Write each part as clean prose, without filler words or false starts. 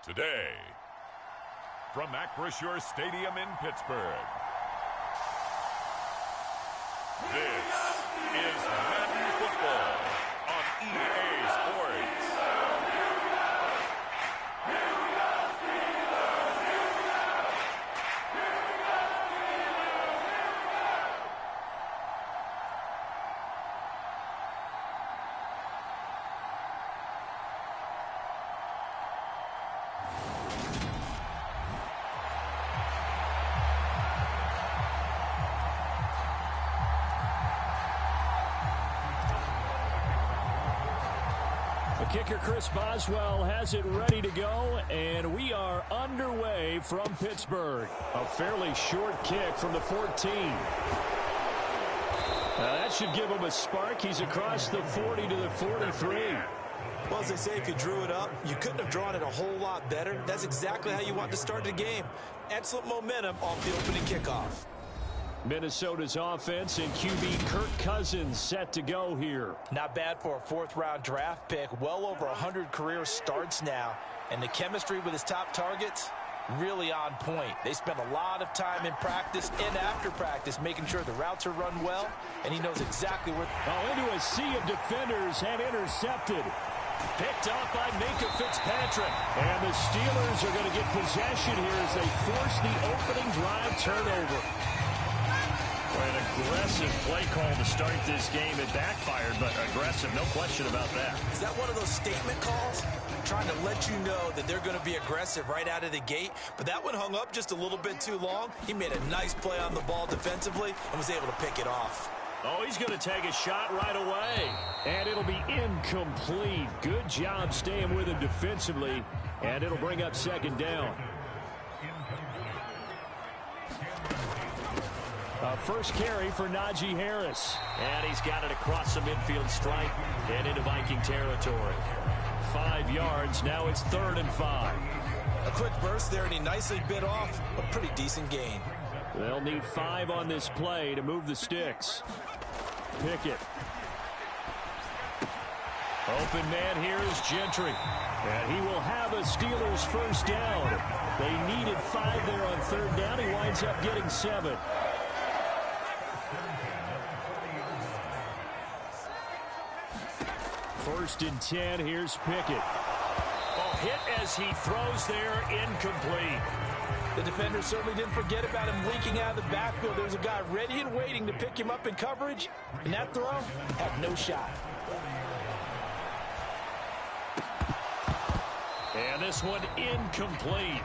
Today, from Acrisure Stadium in Pittsburgh, this is Madden Football on EA Sports. Kicker Chris Boswell has it ready to go, and we are underway from Pittsburgh. A fairly short kick from the 14. That should give him a spark. He's across the 40 to the 43. Well, as they say, if you drew it up, you couldn't have drawn it a whole lot better. That's exactly how you want to start the game. Excellent momentum off the opening kickoff. Minnesota's offense and QB Kirk Cousins set to go here. Not bad for a fourth-round draft pick. Well over 100 career starts now. And the chemistry with his top targets, really on point. They spend a lot of time in practice and after practice making sure the routes are run well, and he knows exactly where... Into a sea of defenders and intercepted. Picked off by Minka Fitzpatrick. And the Steelers are going to get possession here as they force the opening drive turnover. An aggressive play call to start this game. It backfired, but aggressive, no question about that. Is that one of those statement calls? Trying to let you know that they're going to be aggressive right out of the gate, but that one hung up just a little bit too long. He made a nice play on the ball defensively and was able to pick it off. Oh, he's going to take a shot right away. And it'll be incomplete. Good job staying with him defensively, and it'll bring up second down. First carry for Najee Harris. And he's got it across the midfield stripe and into Viking territory. 5 yards. Now it's 3rd and 5. A quick burst there, and he nicely bit off a pretty decent gain. They'll need 5 on this play to move the sticks. Pickett. Open man here is Gentry. And he will have a Steelers first down. They needed 5 there on 3rd down. He winds up getting 7. First and 10, here's Pickett. Oh, hit as he throws there, incomplete. The defender certainly didn't forget about him leaking out of the backfield. There was a guy ready and waiting to pick him up in coverage, and that throw had no shot. And this one incomplete.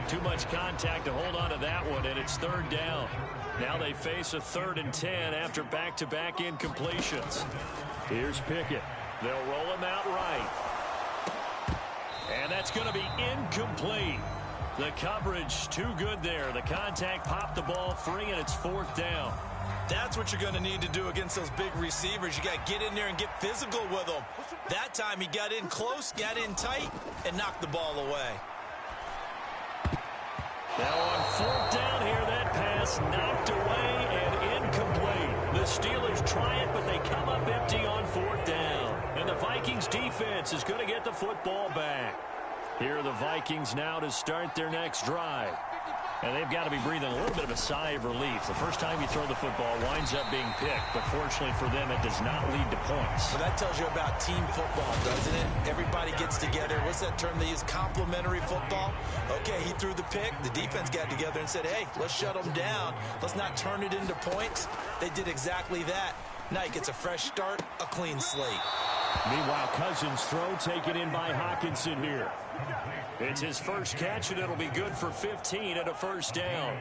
Too much contact to hold on to that one, and it's 3rd down. Now they face a 3rd and 10 after back-to-back incompletions. Here's Pickett. They'll roll him out right. And that's going to be incomplete. The coverage too good there. The contact popped the ball free, and it's 4th down. That's what you're going to need to do against those big receivers. You got to get in there and get physical with them. That time he got in close, got in tight, and knocked the ball away. Now on 4th down here, that pass knocked away and incomplete. The Steelers try it, but they come up empty on 4th down. And the Vikings defense is going to get the football back. Here are the Vikings now to start their next drive. And they've got to be breathing a little bit of a sigh of relief. The first time you throw the football winds up being picked, but fortunately for them, it does not lead to points. Well, that tells you about team football, doesn't it? Everybody gets together. What's that term they use? Complementary football? Okay, he threw the pick. The defense got together and said, hey, let's shut them down. Let's not turn it into points. They did exactly that. Now he gets a fresh start, a clean slate. Meanwhile, Cousins' throw taken in by Hockenson here. It's his first catch, and it'll be good for 15 and a first down.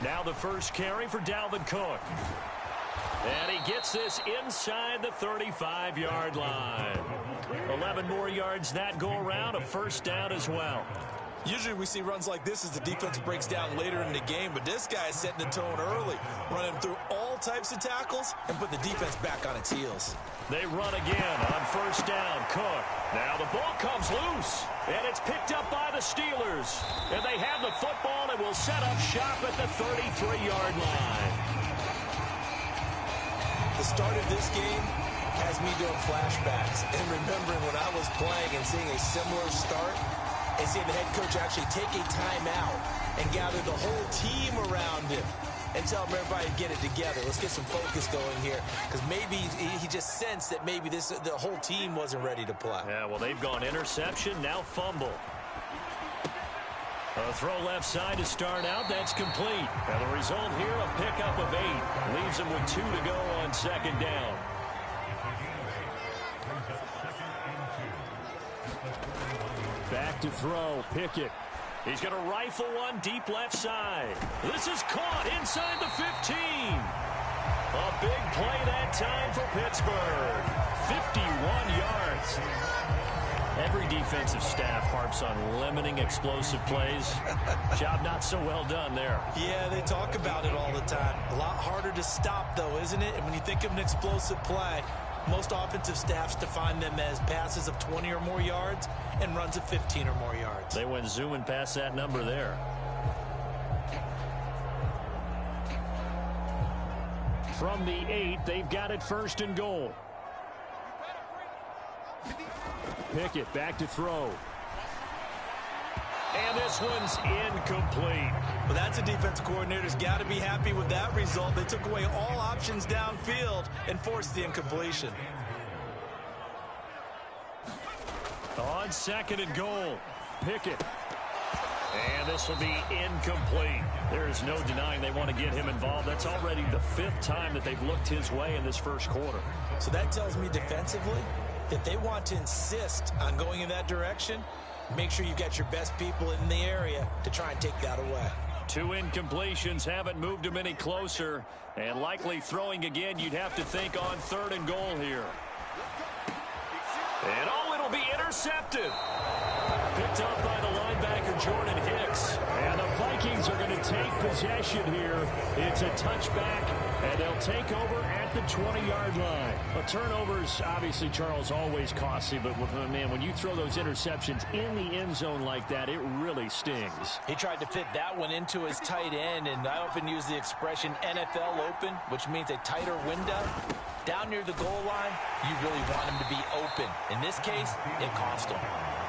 Now the first carry for Dalvin Cook. And he gets this inside the 35-yard line. 11 more yards that go around, a first down as well. Usually we see runs like this as the defense breaks down later in the game, but this guy is setting the tone early, running through all types of tackles and put the defense back on its heels. They run again on first down. Cook. Now the ball comes loose, and it's picked up by the Steelers. And they have the football and will set up shop at the 33-yard line. The start of this game has me doing flashbacks and remembering when I was playing and seeing a similar start and seeing the head coach actually take a timeout and gather the whole team around him and tell everybody to get it together. Let's get some focus going here, because maybe he just sensed that maybe the whole team wasn't ready to play. Yeah, well, they've gone interception, now fumble. A throw left side to start out. That's complete. And the result here, a pickup of 8. Leaves him with 2 to go on second down. Back to throw. Pickett. He's going to rifle one deep left side. This is caught inside the 15. A big play that time for Pittsburgh. 51 yards. Every defensive staff harps on limiting explosive plays. Job not so well done there. Yeah, they talk about it all the time. A lot harder to stop, though, isn't it? And when you think of an explosive play, most offensive staffs define them as passes of 20 or more yards and runs of 15 or more yards. They went zooming past that number there. From the 8, they've got it 1st and goal. Pickett back to throw. And this one's incomplete. Well, that's a defensive coordinator's got to be happy with that result. They took away all options downfield and forced the incompletion. On 2nd and goal, Pickett. And this will be incomplete. There is no denying they want to get him involved. That's already the 5th time that they've looked his way in this first quarter. So that tells me defensively that they want to insist on going in that direction. Make sure you've got your best people in the area to try and take that away. 2 incompletions haven't moved him any closer. And likely throwing again, you'd have to think on 3rd and goal here. And it'll be intercepted. Picked up by the linebacker, Jordan Hicks. And the Vikings are going to take possession here. It's a touchback, and they'll take over at the 20-yard line. A turnover's obviously, Charles, always costly, but man, when you throw those interceptions in the end zone like that, it really stings. He tried to fit that one into his tight end, and I often use the expression NFL open, which means a tighter window. Down near the goal line, you really want him to be open. In this case, it cost him.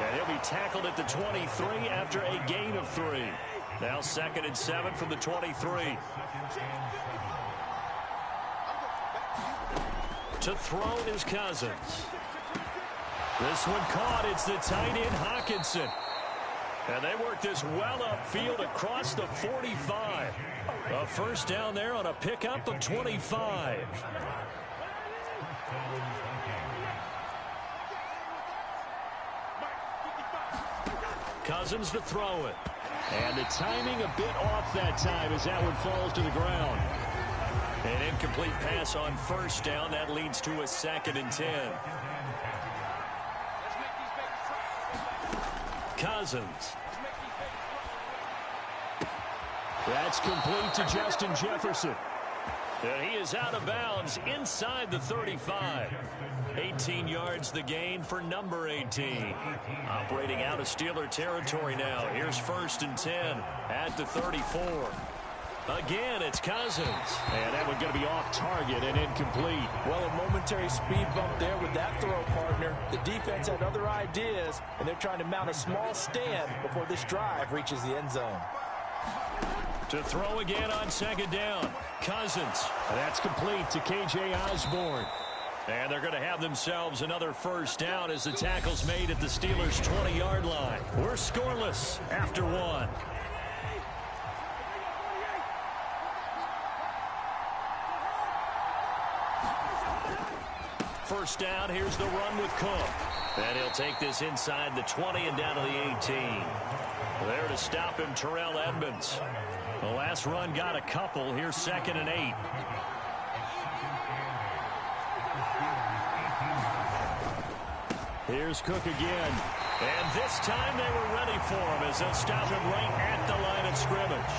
And he'll be tackled at the 23 after a gain of 3. Now 2nd and 7 from the 23. To throw is Cousins. This one caught. It's the tight end, Hawkinson. And they work this well upfield across the 45. A first down there on a pickup of 25. Cousins to throw it. And the timing a bit off that time as that one falls to the ground. An incomplete pass on first down. That leads to a 2nd and 10. Cousins. That's complete to Justin Jefferson. And he is out of bounds inside the 35. 18 yards the gain for number 18. Operating out of Steeler territory now. Here's 1st and 10 at the 34. Again, it's Cousins. And that one going to be off target and incomplete. Well, a momentary speed bump there with that throw, partner. The defense had other ideas, and they're trying to mount a small stand before this drive reaches the end zone. To throw again on 2nd down. Cousins. And that's complete to K.J. Osborne. And they're going to have themselves another first down as the tackle's made at the Steelers' 20-yard line. We're scoreless after 1. First down, here's the run with Cook. And he'll take this inside the 20 and down to the 18. There to stop him, Terrell Edmonds. The last run got a couple. Here's 2nd and 8. Here's Cook again. And this time they were ready for him as they'll stop him right at the line of scrimmage.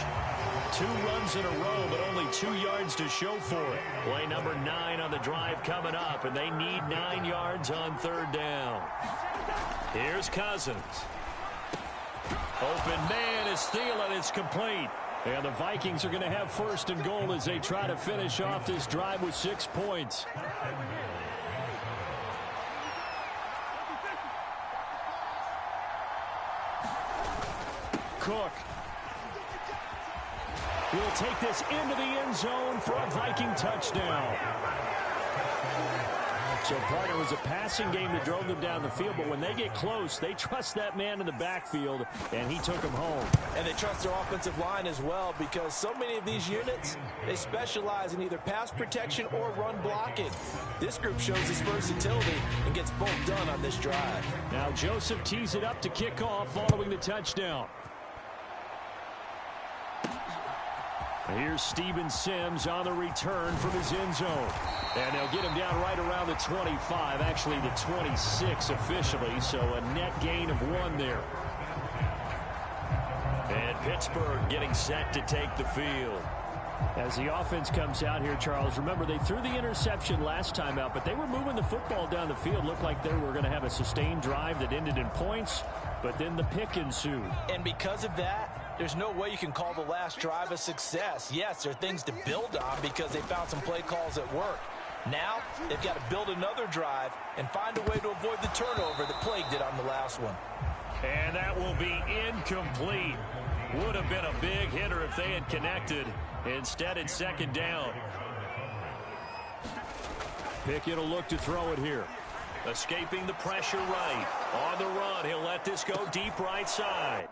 2 runs in a row, but only 2 yards to show for it. Play number 9 on the drive coming up, and they need 9 yards on 3rd down. Here's Cousins. Open man is Thielen. It's complete. And the Vikings are going to have first and goal as they try to finish off this drive with 6 points. Cook will take this into the end zone for a Viking touchdown. So, partner, it was a passing game that drove them down the field, but when they get close, they trust that man in the backfield, and he took them home. And they trust their offensive line as well, because so many of these units, they specialize in either pass protection or run blocking. This group shows its versatility and gets both done on this drive. Now Joseph tees it up to kick off following the touchdown. Here's Steven Sims on the return from his end zone. And they'll get him down right around the 25, actually the 26 officially, so a net gain of 1 there. And Pittsburgh getting set to take the field. As the offense comes out here, Charles, remember they threw the interception last time out, but they were moving the football down the field. Looked like they were going to have a sustained drive that ended in points, but then the pick ensued. And because of that, there's no way you can call the last drive a success. Yes, there are things to build on because they found some play calls that work. Now, they've got to build another drive and find a way to avoid the turnover that plagued it on the last one. And that will be incomplete. Would have been a big hitter if they had connected. Instead, it's second down. Pickett will look to throw it here. Escaping the pressure right. On the run, he'll let this go deep right side.